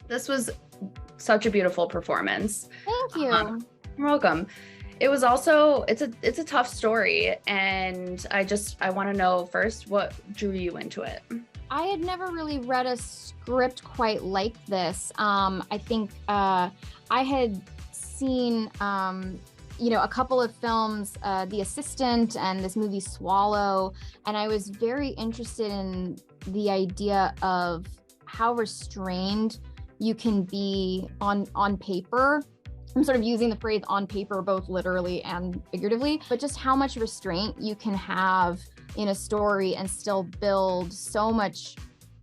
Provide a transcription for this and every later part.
This was such a beautiful performance. Thank you. You're welcome. It was also it's a tough story, and I want to know first what drew you into it. I had never really read a script quite like this. I think I had seen a couple of films, The Assistant and this movie Swallow, and I was very interested in the idea of how restrained you can be on paper. I'm sort of using the phrase on paper, both literally and figuratively, but just how much restraint you can have in a story and still build so much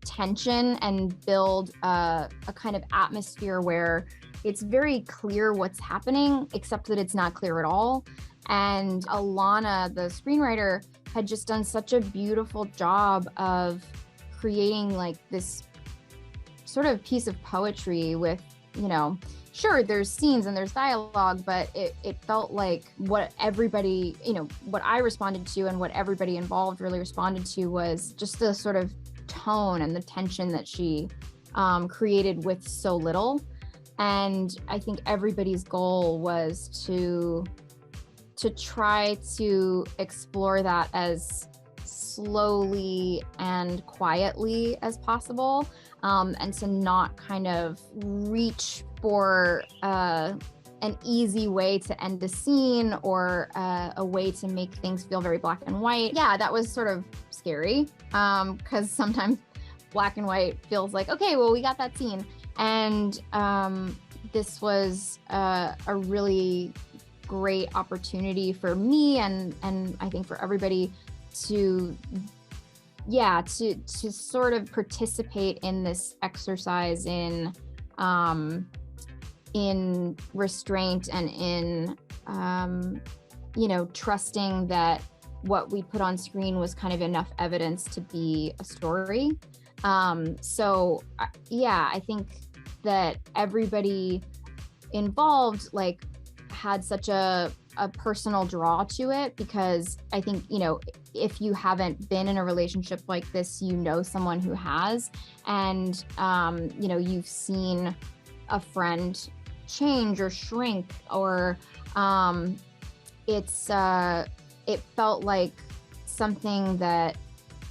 tension and build a kind of atmosphere where it's very clear what's happening, except that it's not clear at all. And Alana, the screenwriter, had just done such a beautiful job of creating like this sort of piece of poetry with, sure, there's scenes and there's dialogue, but it felt like what everybody, what I responded to and what everybody involved really responded to was just the sort of tone and the tension that she created with so little. And I think everybody's goal was to try to explore that as slowly and quietly as possible, and to not kind of reach for an easy way to end the scene or a way to make things feel very black and white. Yeah, that was sort of scary because sometimes black and white feels like, okay, well, we got that scene. And this was a really great opportunity for me and I think for everybody to sort of participate in this exercise in restraint and in trusting that what we put on screen was kind of enough evidence to be a story. So I think that everybody involved had such a personal draw to it, because I think, if you haven't been in a relationship like this, someone who has, and you've seen a friend change or shrink, or it felt like something that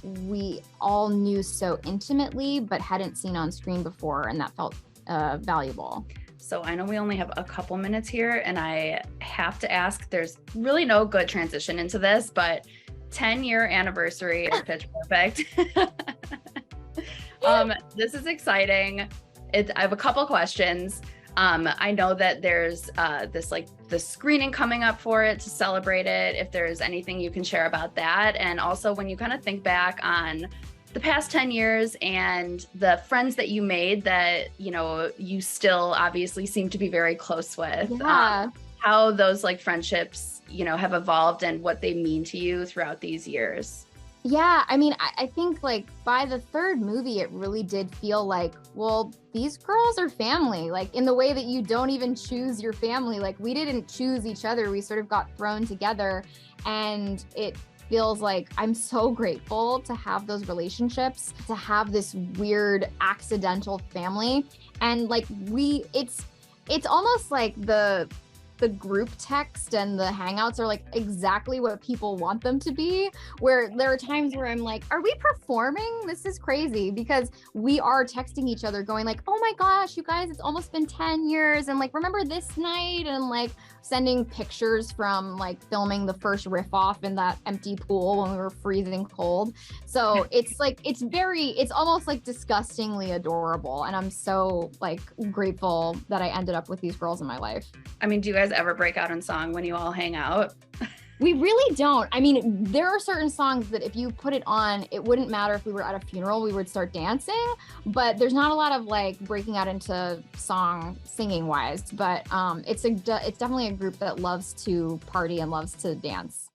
we all knew so intimately but hadn't seen on screen before, and that felt valuable. So I know we only have a couple minutes here, and I have to ask, there's really no good transition into this, but 10-year anniversary of Pitch Perfect. This is exciting. I have a couple questions. I know that there's the screening coming up for it to celebrate it, if there's anything you can share about that. And also when you kind of think back on the past 10 years and the friends that you made that, you still obviously seem to be very close with, how those friendships, have evolved and what they mean to you throughout these years. Yeah, I mean, I think by the third movie, it really did feel like, well, these girls are family, in the way that you don't even choose your family. We didn't choose each other. We sort of got thrown together, and it feels like I'm so grateful to have those relationships, to have this weird accidental family. And it's almost like the group text and the hangouts are exactly what people want them to be, where there are times where I'm like, are we performing? This is crazy, because we are texting each other going oh my gosh, you guys, it's almost been 10 years. And remember this night? And sending pictures from filming the first riff off in that empty pool when we were freezing cold. So it's it's almost disgustingly adorable. And I'm so grateful that I ended up with these girls in my life. I mean, do you guys ever break out in song when you all hang out? We really don't. I mean, there are certain songs that if you put it on, it wouldn't matter if we were at a funeral, we would start dancing, but there's not a lot of breaking out into song singing wise, but it's definitely a group that loves to party and loves to dance.